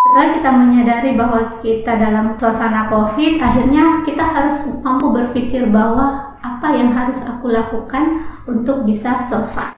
Setelah kita menyadari bahwa kita dalam suasana COVID, akhirnya kita harus mampu berpikir bahwa apa yang harus aku lakukan untuk bisa survive.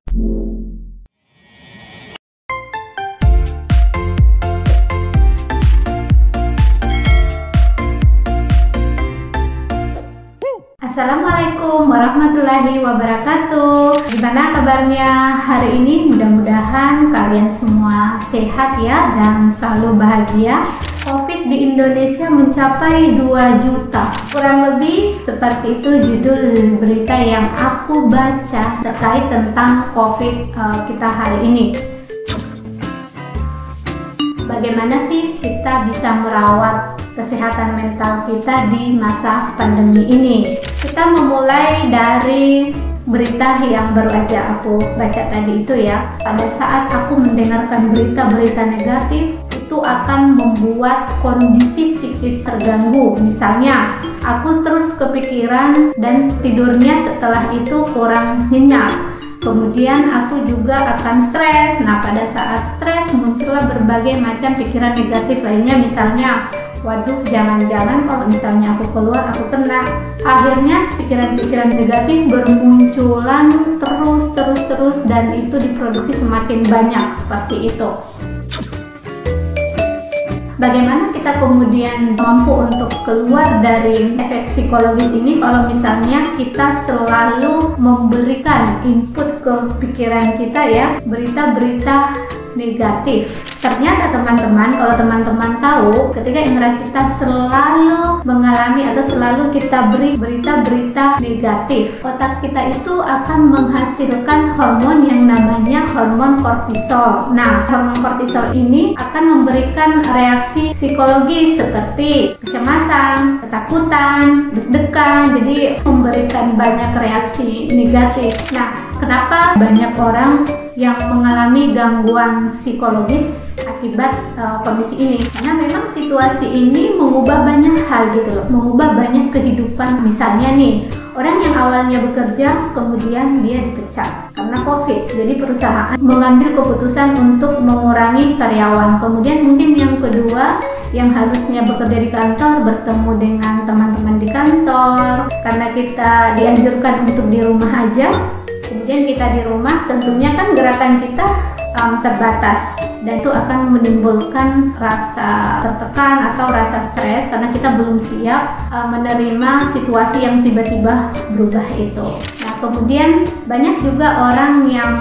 Assalamualaikum warahmatullahi wabarakatuh. Gimana kabarnya hari ini? Mudah-mudahan kalian semua sehat ya dan selalu bahagia. COVID di Indonesia mencapai 2 juta. Kurang lebih seperti itu judul berita yang aku baca terkait tentang COVID kita hari ini. Bagaimana sih kita bisa merawat kesehatan mental kita di masa pandemi ini? Kita memulai dari berita yang baru aja aku baca tadi itu ya. Pada saat aku mendengarkan berita-berita negatif, itu akan membuat kondisi psikis terganggu. Misalnya, aku terus kepikiran dan tidurnya setelah itu kurang nyenyak. Kemudian aku juga akan stres. Nah, pada saat stres muncullah berbagai macam pikiran negatif lainnya. Misalnya, waduh, jangan-jangan kalau misalnya aku keluar aku kena. Akhirnya pikiran-pikiran negatif bermunculan terus dan itu diproduksi semakin banyak seperti itu. Bagaimana kita kemudian mampu untuk keluar dari efek psikologis ini kalau misalnya kita selalu memberikan input ke pikiran kita ya, berita-berita negatif. Ternyata teman-teman, kalau teman-teman tahu, ketika indera kita selalu mengalami atau selalu kita beri berita-berita negatif, otak kita itu akan menghasilkan hormon yang namanya hormon kortisol. Nah, hormon kortisol ini akan memberikan reaksi psikologis seperti kecemasan, ketakutan, deg-degan, jadi memberikan banyak reaksi negatif. Nah, kenapa banyak orang yang mengalami gangguan psikologis akibat kondisi ini? Karena memang situasi ini mengubah banyak hal gitu loh, mengubah banyak kehidupan. Misalnya nih, orang yang awalnya bekerja kemudian dia dipecat karena COVID. Jadi perusahaan mengambil keputusan untuk mengurangi karyawan. Kemudian mungkin yang kedua, yang harusnya bekerja di kantor bertemu dengan teman-teman di kantor. Karena kita dianjurkan untuk di rumah aja, kemudian kita di rumah, tentunya kan gerakan kita terbatas dan itu akan menimbulkan rasa tertekan atau rasa stres karena kita belum siap menerima situasi yang tiba-tiba berubah itu. Nah, kemudian banyak juga orang yang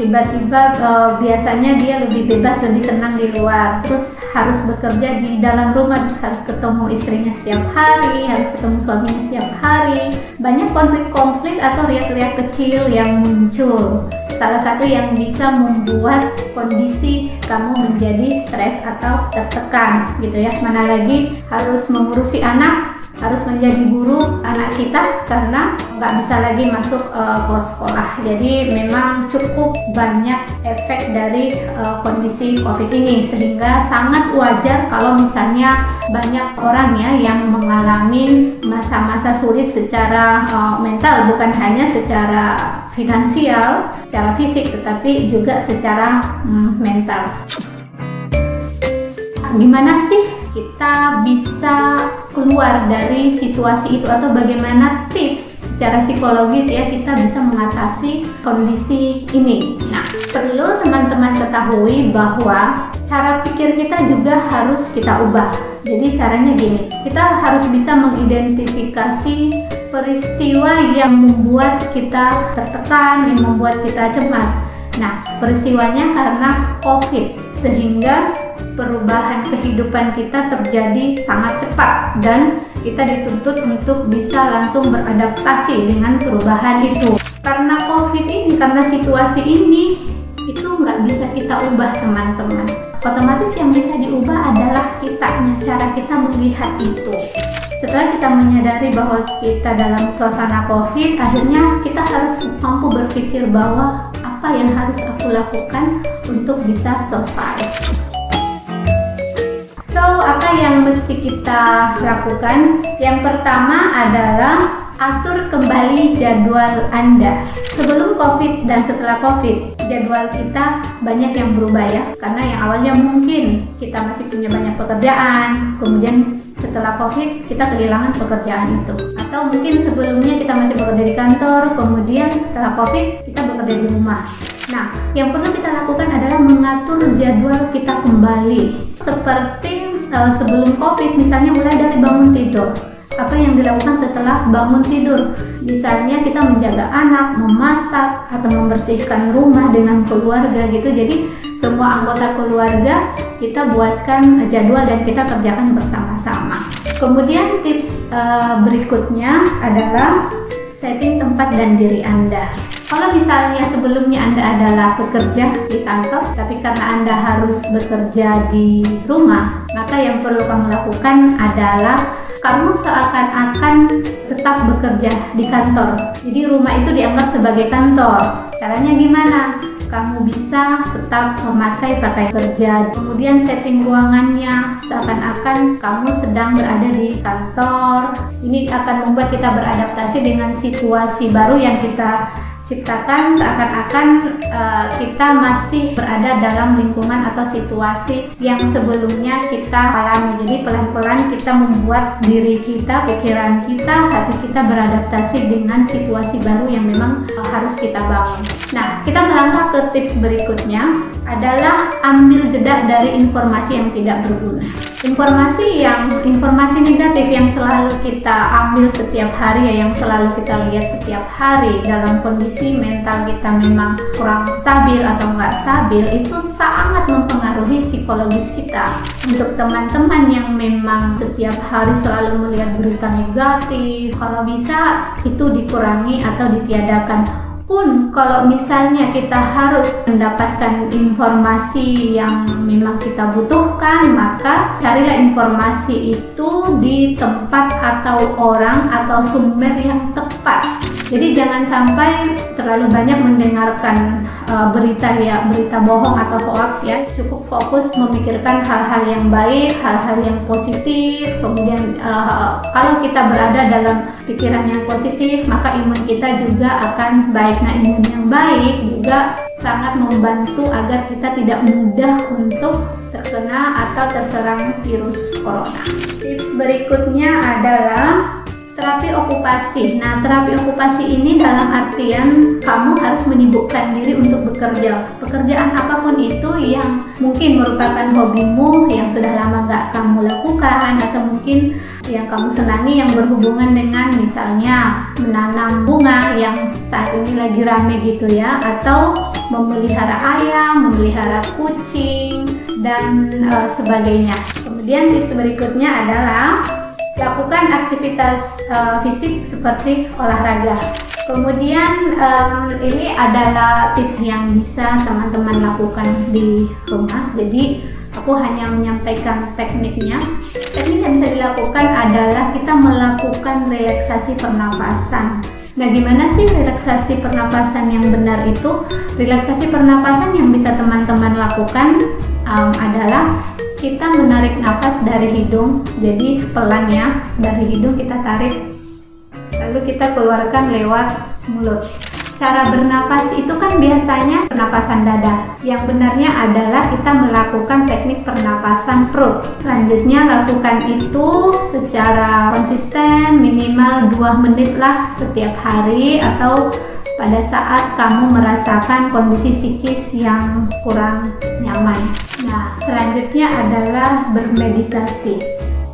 tiba-tiba biasanya dia lebih bebas, lebih senang di luar, terus harus bekerja di dalam rumah, terus harus ketemu istrinya setiap hari, harus ketemu suaminya setiap hari. Banyak konflik-konflik atau riak-riak kecil yang muncul. Salah satu yang bisa membuat kondisi kamu menjadi stres atau tertekan gitu ya. Mana lagi harus mengurusi anak, harus menjadi guru anak kita karena nggak bisa lagi masuk ke sekolah. Jadi memang cukup banyak efek dari kondisi COVID ini, sehingga sangat wajar kalau misalnya banyak orang ya yang mengalami masa-masa sulit secara mental, bukan hanya secara finansial, secara fisik, tetapi juga secara mental. Gimana sih kita bisa keluar dari situasi itu, atau bagaimana tips secara psikologis ya kita bisa mengatasi kondisi ini? Nah, perlu teman-teman ketahui bahwa cara pikir kita juga harus kita ubah. Jadi caranya gini, kita harus bisa mengidentifikasi peristiwa yang membuat kita tertekan, yang membuat kita cemas. Nah, peristiwanya karena COVID, sehingga perubahan kehidupan kita terjadi sangat cepat dan kita dituntut untuk bisa langsung beradaptasi dengan perubahan itu. Karena COVID ini, karena situasi ini, itu nggak bisa kita ubah teman-teman. Otomatis yang bisa diubah adalah kitanya, cara kita melihat itu. Setelah kita menyadari bahwa kita dalam suasana COVID, akhirnya kita harus mampu berpikir bahwa apa yang harus aku lakukan untuk bisa survive. So, apa yang mesti kita lakukan? Yang pertama adalah atur kembali jadwal Anda sebelum COVID dan setelah COVID. jadwal kita banyak yang berubah ya, karena yang awalnya mungkin kita masih punya banyak pekerjaan, kemudian setelah COVID kita kehilangan pekerjaan itu, atau mungkin sebelumnya kita masih bekerja di kantor, kemudian setelah COVID kita bekerja di rumah. Nah, yang perlu kita lakukan adalah mengatur jadwal kita kembali seperti sebelum COVID, misalnya mulai dari bangun tidur. Apa yang dilakukan setelah bangun tidur? Misalnya kita menjaga anak, memasak, atau membersihkan rumah dengan keluarga gitu. Jadi semua anggota keluarga kita buatkan jadwal dan kita kerjakan bersama-sama. Kemudian tips berikutnya adalah setting tempat dan diri Anda. Kalau misalnya sebelumnya Anda adalah pekerja di kantor, tapi karena Anda harus bekerja di rumah, maka yang perlu kamu lakukan adalah kamu seakan-akan tetap bekerja di kantor. Jadi rumah itu dianggap sebagai kantor. Caranya gimana? Kamu bisa tetap memakai pakaian kerja, kemudian setting ruangannya seakan-akan kamu sedang berada di kantor. Ini akan membuat kita beradaptasi dengan situasi baru yang kita ciptakan, seakan-akan kita masih berada dalam lingkungan atau situasi yang sebelumnya kita alami. Jadi pelan-pelan kita membuat diri kita, pikiran kita, hati kita beradaptasi dengan situasi baru yang memang harus kita bangun. Nah, kita melangkah ke tips berikutnya adalah ambil jeda dari informasi yang tidak berguna. Informasi negatif yang selalu kita ambil setiap hari ya, yang selalu kita lihat setiap hari dalam kondisi mental kita memang kurang stabil atau nggak stabil, itu sangat mempengaruhi psikologis kita. Untuk teman-teman yang memang setiap hari selalu melihat berita negatif, kalau bisa itu dikurangi atau ditiadakan. Pun kalau misalnya kita harus mendapatkan informasi yang memang kita butuhkan, maka carilah informasi itu di tempat atau orang atau sumber yang tepat. Jadi jangan sampai terlalu banyak mendengarkan berita bohong atau hoax ya. Cukup fokus memikirkan hal-hal yang baik, hal-hal yang positif. Kemudian kalau kita berada dalam pikiran yang positif, maka imun kita juga akan baik. Nah, imun yang baik juga sangat membantu agar kita tidak mudah untuk terkena atau terserang virus corona. Tips berikutnya adalah terapi okupasi. Nah, terapi okupasi ini dalam artian kamu harus menyibukkan diri untuk bekerja. Pekerjaan apapun itu yang mungkin merupakan hobimu yang sudah lama nggak kamu lakukan, atau mungkin yang kamu senangi yang berhubungan dengan misalnya menanam bunga yang saat ini lagi rame gitu ya, atau memelihara ayam, memelihara kucing, dan sebagainya. Kemudian tips berikutnya adalah lakukan aktivitas fisik seperti olahraga. Kemudian ini adalah tips yang bisa teman-teman lakukan di rumah. Jadi aku hanya menyampaikan tekniknya. Teknik yang bisa dilakukan adalah kita melakukan relaksasi pernapasan. Nah, gimana sih relaksasi pernapasan yang benar itu? Relaksasi pernapasan yang bisa teman-teman lakukan adalah kita menarik nafas dari hidung. Jadi pelan ya, dari hidung kita tarik, lalu kita keluarkan lewat mulut. Cara bernapas itu kan biasanya pernapasan dada. Yang benarnya adalah kita melakukan teknik pernapasan perut. Selanjutnya lakukan itu secara konsisten, minimal 2 menit lah setiap hari, atau pada saat kamu merasakan kondisi psikis yang kurang nyaman. Nah, selanjutnya adalah bermeditasi.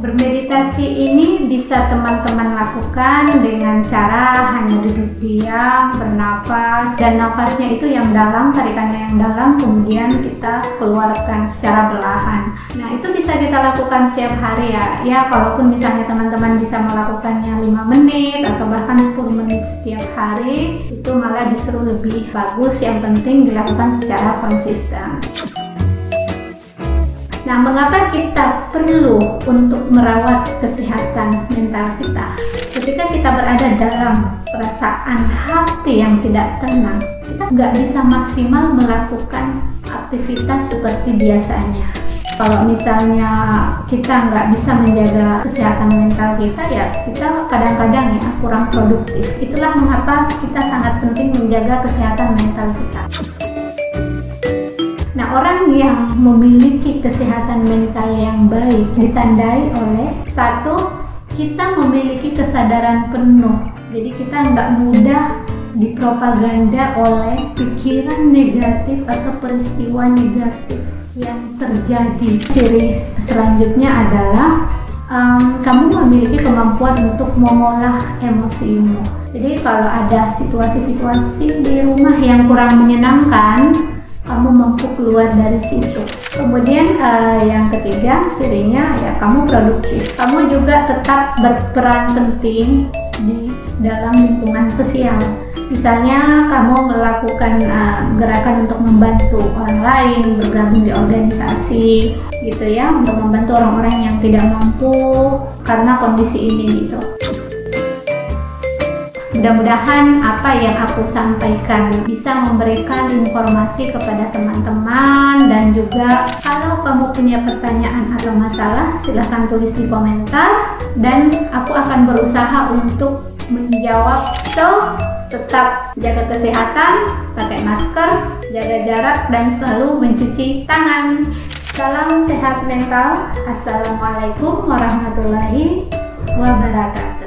Bermeditasi ini bisa teman-teman lakukan dengan cara hanya duduk diam, bernapas, dan nafasnya itu yang dalam, tarikannya yang dalam, kemudian kita keluarkan secara perlahan. Nah, itu bisa kita lakukan setiap hari ya. Ya, kalaupun misalnya teman-teman bisa melakukannya 5 menit atau bahkan 10 menit setiap hari, itu malah justru lebih bagus. Yang penting dilakukan secara konsisten. Nah, mengapa kita perlu untuk merawat kesehatan mental kita? Ketika kita berada dalam perasaan hati yang tidak tenang, kita nggak bisa maksimal melakukan aktivitas seperti biasanya. Kalau misalnya kita nggak bisa menjaga kesehatan mental kita, ya kita kadang-kadang ya kurang produktif. Itulah mengapa kita sangat penting menjaga kesehatan mental kita. orang yang memiliki kesehatan mental yang baik ditandai oleh satu, kita memiliki kesadaran penuh. Jadi kita nggak mudah dipropaganda oleh pikiran negatif atau peristiwa negatif yang terjadi. Ciri selanjutnya adalah kamu memiliki kemampuan untuk mengolah emosimu. Jadi kalau ada situasi-situasi di rumah yang kurang menyenangkan, kamu mampu keluar dari situ. Kemudian yang ketiga cirinya ya kamu produktif. Kamu juga tetap berperan penting di dalam lingkungan sosial. Misalnya kamu melakukan gerakan untuk membantu orang lain, bergabung di organisasi gitu ya, untuk membantu orang-orang yang tidak mampu karena kondisi ini gitu. Mudah-mudahan apa yang aku sampaikan bisa memberikan informasi kepada teman-teman, dan juga kalau kamu punya pertanyaan atau masalah silahkan tulis di komentar dan aku akan berusaha untuk menjawab. So, tetap jaga kesehatan, pakai masker, jaga jarak, dan selalu mencuci tangan. Salam sehat mental. Assalamualaikum warahmatullahi wabarakatuh.